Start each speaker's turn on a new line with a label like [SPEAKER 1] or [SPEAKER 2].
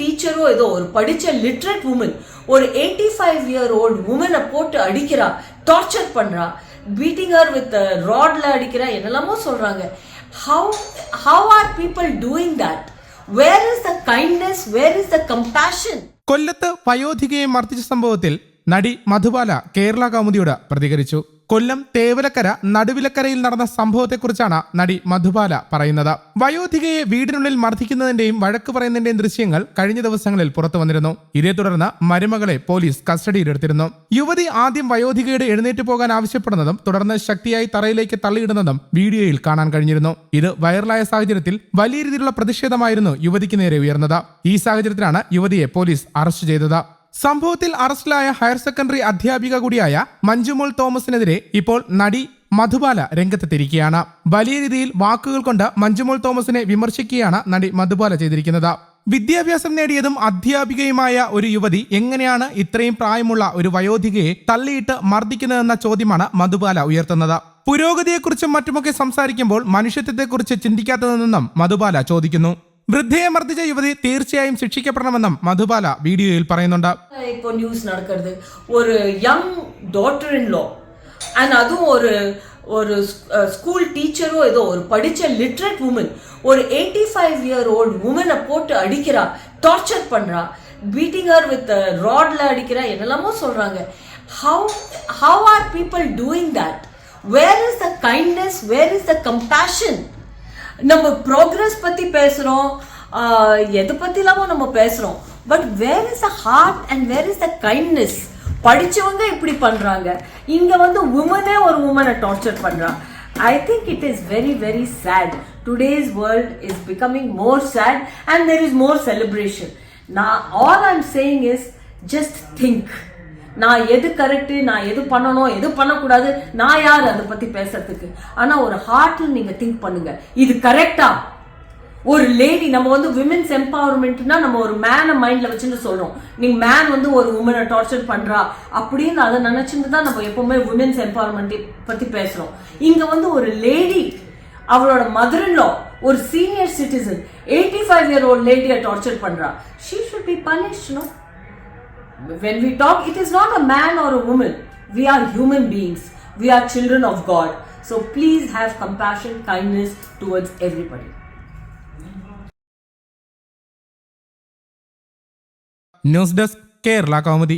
[SPEAKER 1] டீச்சரோ ஏதோ ஒரு படிச்ச லிட்ரேட் உமன் ஒரு 85-year-old உமனை போட்டு அடிக்கிறா, டார்ச்சர் பண்றா, பீட்டிங் ஹர் வித் ராட்ல அடிக்கிறா, என்னெல்லாமோ சொல்றாங்க. How are people doing that? Where is the kindness? Where is the compassion?
[SPEAKER 2] കൊല്ലത്ത് വയോധികയെ മർദ്ദിച്ച സംഭവത്തിൽ നടി മധുബാല കേരള കൗമുദിയോട് പ്രതികരിച്ചു. കൊല്ലം തേവലക്കര നടുവിലക്കരയിൽ നടന്ന സംഭവത്തെക്കുറിച്ചാണ് നടി മധുബാല പറയുന്നത്. വയോധികയെ വീടിനുള്ളിൽ മർദ്ദിക്കുന്നതിന്റെയും വഴക്ക് പറയുന്നതിന്റെയും ദൃശ്യങ്ങൾ കഴിഞ്ഞ ദിവസങ്ങളിൽ പുറത്തു വന്നിരുന്നു. ഇതേ തുടർന്ന് മരുമകളെ പോലീസ് കസ്റ്റഡിയിലെടുത്തിരുന്നു. യുവതി ആദ്യം വയോധികയുടെ എഴുന്നേറ്റ് പോകാൻ ആവശ്യപ്പെടുന്നതും തുടർന്ന് ശക്തിയായി തറയിലേക്ക് തള്ളിയിടുന്നതും വീഡിയോയിൽ കാണാൻ കഴിഞ്ഞിരുന്നു. ഇത് വൈറലായ സാഹചര്യത്തിൽ വലിയ രീതിയിലുള്ള പ്രതിഷേധമായിരുന്നു യുവതിക്ക് നേരെ ഉയർന്നത്. ഈ സാഹചര്യത്തിലാണ് യുവതിയെ പോലീസ് അറസ്റ്റ് ചെയ്തത്. സംഭവത്തിൽ അറസ്റ്റിലായ ഹയർ സെക്കൻഡറി അധ്യാപിക കൂടിയായ മഞ്ജുമോൾ തോമസിനെതിരെ ഇപ്പോൾ നടി മധുബാല രംഗത്തെത്തിയിരിക്കുകയാണ്. വലിയ രീതിയിൽ വാക്കുകൾ കൊണ്ട് മഞ്ജുമോൾ തോമസിനെ വിമർശിക്കുകയാണ് നടി മധുബാല ചെയ്തിരിക്കുന്നത്. വിദ്യാഭ്യാസം നേടിയതും അധ്യാപികയുമായ ഒരു യുവതി എങ്ങനെയാണ് ഇത്രയും പ്രായമുള്ള ഒരു വയോധികയെ തള്ളിയിട്ട് മർദ്ദിക്കുന്നതെന്ന ചോദ്യമാണ് മധുബാല ഉയർത്തുന്നത്. പുരോഗതിയെക്കുറിച്ചും മറ്റുമൊക്കെ സംസാരിക്കുമ്പോൾ മനുഷ്യത്വത്തെക്കുറിച്ച് ചിന്തിക്കാത്തതെന്നും മധുബാല ചോദിക്കുന്നു. വൃദ്ധയെ മർദ്ദിച്ച യുവതി തീർച്ചയായും ശിക്ഷിക്കപ്പെടണമെന്നും മധുബാല വീഡിയോയിൽ പറയുന്നുണ്ട്.
[SPEAKER 1] இப்போ நியூஸ் நடக்கிறது ஒரு young daughter in law and அதுவும் ஒரு ஸ்கூல் டீச்சரோ ஏதோ ஒரு படிச்ச லிட்ரேட் உமன் ஒரு 85-year-old உமனை போட்டு அடிக்கிறா, டார்ச்சர் பண்றா, பீட்டிங் ஹர் வித் ராட்ல அடிக்கிறா, என்னெல்லாமோ சொல்றாங்க. How are people doing that? Where is the kindness? Where is the compassion? நம்ம ப்ரோக்ரஸ் பத்தி பேசுறோம், எது பத்திலாமோ நம்ம பேசுறோம், but where is the heart and where is the kindness? படிச்சவங்க இப்படி பண்றாங்க, இங்க வந்து உமனே ஒரு உமனை டார்ச்சர் பண்றா. I think it is very very sad. Today's world is becoming more sad and there is more celebration. Now all I'm saying is just think. நான் எது கரெக்ட், நான் எது பண்ணணும், எது பண்ணக்கூடாது, நான் யார் அதை பத்தி பேசுறதுக்கு? ஆனா ஒரு ஹார்ட்ல நீங்க திங்க் பண்ணுங்க, இது கரெக்டா? ஒரு லேடி, நம்ம வந்து விமென்ஸ் எம்பவர்மெண்ட்னா நம்ம ஒரு மேனை மைண்ட்ல வச்சுட்டு சொல்றோம். நீங்க மேன் வந்து ஒரு உமனை டார்ச்சர் பண்றா அப்படின்னு அதை நினைச்சுட்டு தான் நம்ம எப்பவுமே விமென்ஸ் எம்பவர்மெண்ட் பத்தி பேசுறோம். இங்க வந்து ஒரு லேடி, அவளோட மதர் இன் லா, ஒரு சீனியர் சிட்டிசன் 85-year-old லேடியை டார்ச்சர் பண்றா. she should be punished, no? When we talk, it is not a man or a woman. We are human beings. We are children of God. So please have compassion, kindness towards everybody.
[SPEAKER 2] News desk Kerala Kaumudi.